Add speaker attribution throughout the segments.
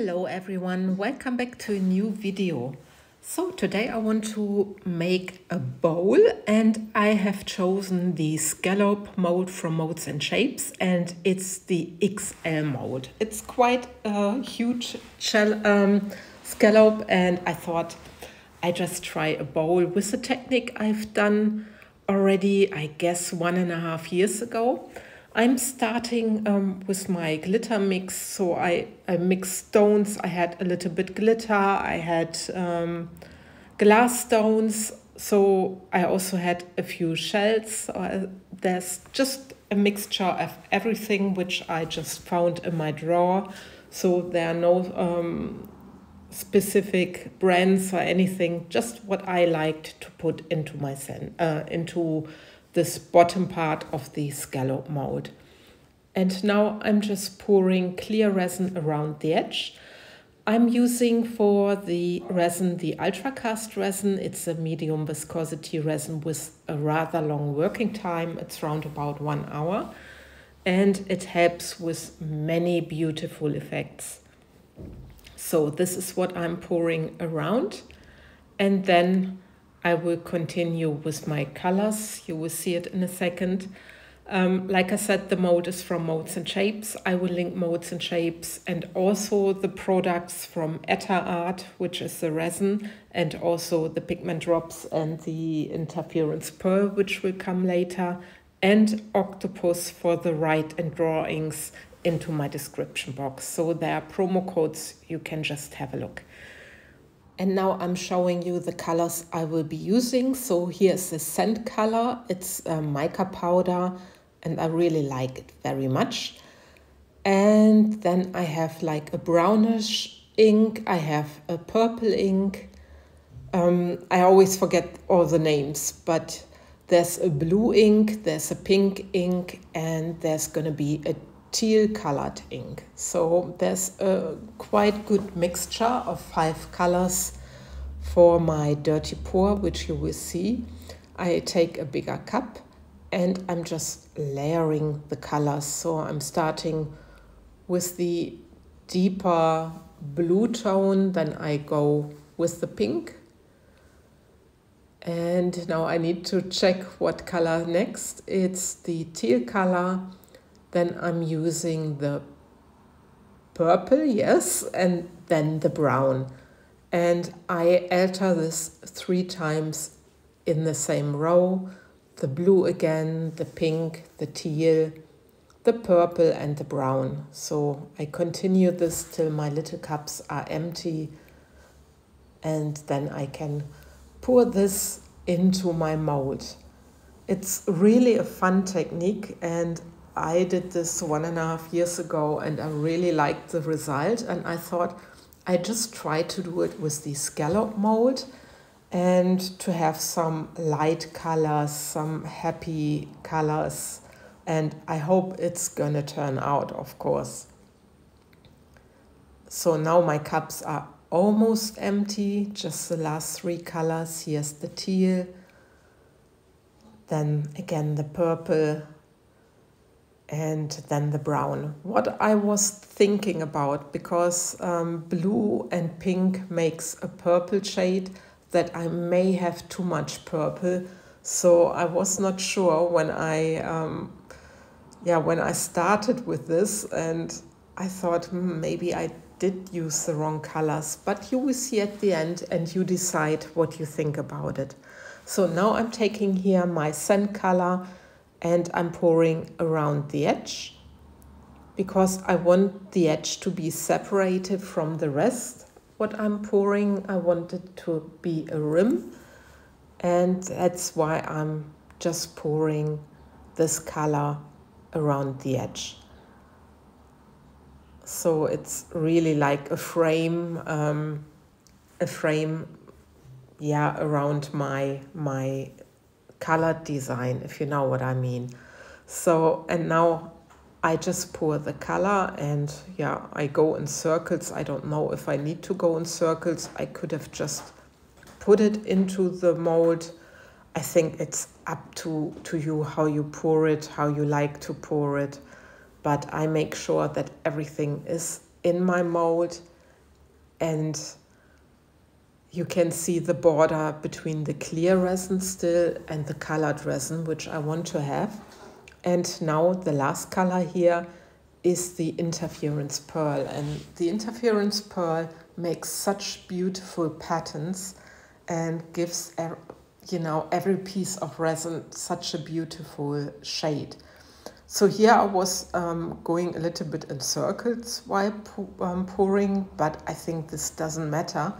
Speaker 1: Hello everyone, welcome back to a new video. So today I want to make a bowl and I have chosen the scallop mold from Molds and Shapes and it's the XL mold. It's quite a huge scallop and I thought I just try a bowl with the technique I've done already, I guess 1.5 years ago. I'm starting with my glitter mix, so I mixed stones. I had a little bit glitter, I had glass stones, so I also had a few shells. There's just a mixture of everything which I just found in my drawer, so there are no specific brands or anything, just what I liked to put into my into this bottom part of the scallop mold. And now I'm just pouring clear resin around the edge. I'm using for the resin the ultra cast resin. It's a medium viscosity resin with a rather long working time. It's around about 1 hour and it helps with many beautiful effects. So this is what I'm pouring around, and then I will continue with my colors. You will see it in a second. Like I said, the mold is from Molds and Shapes. I will link Molds and Shapes and also the products from Etta Art, which is the resin, and also the pigment drops and the interference pearl, which will come later, and Octopus for the Write and Draw Inks into my description box. So there are promo codes, you can just have a look. And now I'm showing you the colors I will be using. So here's the scent color. It's mica powder and I really like it very much. And then I have like a brownish ink. I have a purple ink. I always forget all the names, but there's a blue ink, there's a pink ink, and there's gonna be a teal colored ink. So there's a quite good mixture of 5 colors for my dirty pour, which you will see. I take a bigger cup and I'm just layering the colors. So I'm starting with the deeper blue tone, then I go with the pink. And now I need to check what color next. It's the teal color. Then I'm using the purple, yes, and then the brown. And I alter this 3 times in the same row. The blue again, the pink, the teal, the purple and the brown. So I continue this till my little cups are empty. And then I can pour this into my mold. It's really a fun technique and I did this 1.5 years ago and I really liked the result, and I thought I just try to do it with the scallop mold and to have some light colors, some happy colors, and I hope it's gonna turn out, of course. So now my cups are almost empty, just the last 3 colors. Here's the teal, then again the purple, and then the brown. What I was thinking about, because blue and pink makes a purple shade, that I may have too much purple. So I was not sure when I started with this, and I thought maybe I did use the wrong colors, but you will see at the end and you decide what you think about it. So now I'm taking here my scent color and I'm pouring around the edge because I want the edge to be separated from the rest. What I'm pouring, I want it to be a rim, and that's why I'm just pouring this color around the edge. So it's really like a frame, around my color design, if you know what I mean. So, and now I just pour the color and I go in circles. I don't know if I need to go in circles. I could have just put it into the mold. I think it's up to you how you pour it, how you like to pour it. But I make sure that everything is in my mold and you can see the border between the clear resin still and the colored resin, which I want to have. And now the last color here is the interference pearl, and the interference pearl makes such beautiful patterns and gives every piece of resin such a beautiful shade. So here I was going a little bit in circles while pouring, but I think this doesn't matter.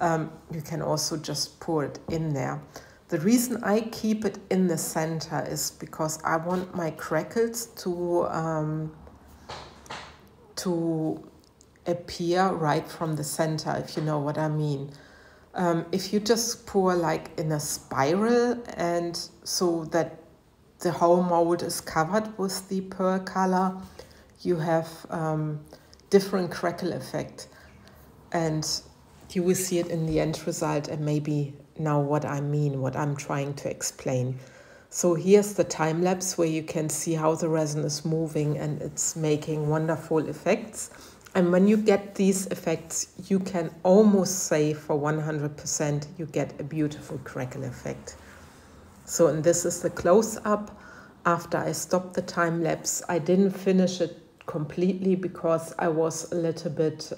Speaker 1: You can also just pour it in there. The reason I keep it in the center is because I want my crackles to appear right from the center, if you know what I mean. If you just pour like in a spiral, and so that the whole mold is covered with the pearl color, you have different crackle effect, and you will see it in the end result, and maybe now what I mean, what I'm trying to explain. So here's the time lapse where you can see how the resin is moving and it's making wonderful effects. And when you get these effects, you can almost say for 100% you get a beautiful crackle effect. So, and this is the close-up after I stopped the time lapse. I didn't finish it completely because I was a little bit,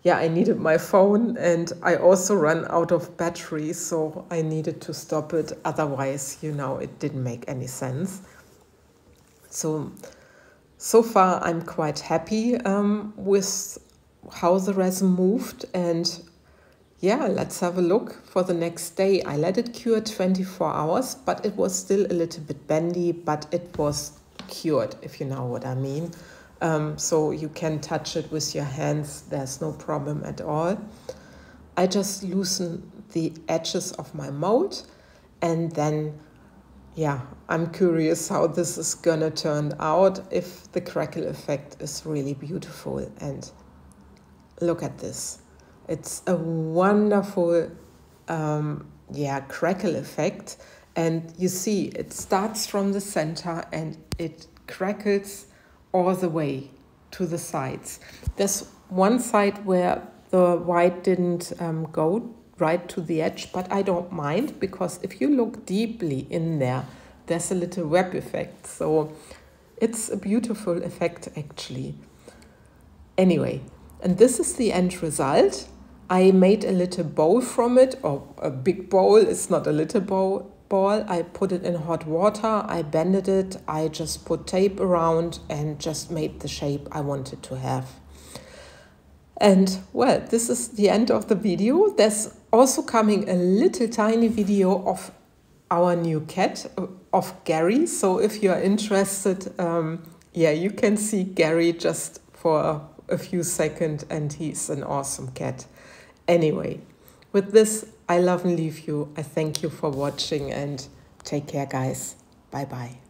Speaker 1: I needed my phone, and I also ran out of battery, so I needed to stop it. Otherwise, it didn't make any sense. So far, I'm quite happy with how the resin moved, and yeah, let's have a look for the next day. I let it cure 24 hours, but it was still a little bit bendy, but it was cured, if you know what I mean. So you can touch it with your hands, there's no problem at all. I just loosen the edges of my mold, and then, I'm curious how this is gonna turn out, if the crackle effect is really beautiful. And look at this. It's a wonderful, crackle effect. And you see, it starts from the center and it crackles all the way to the sides. There's one side where the white didn't go right to the edge, but I don't mind, because if you look deeply in there, there's a little web effect. So it's a beautiful effect, actually. Anyway, and this is the end result. I made a little bowl from it, or a big bowl. It's not a little ball. I put it in hot water, I bended it, I just put tape around and just made the shape I wanted to have. And well, this is the end of the video. There's also coming a little tiny video of our new cat, of Gary. So if you're interested, you can see Gary just for a few seconds, and he's an awesome cat. Anyway, with this, I love and leave you. I thank you for watching, and take care, guys. Bye-bye.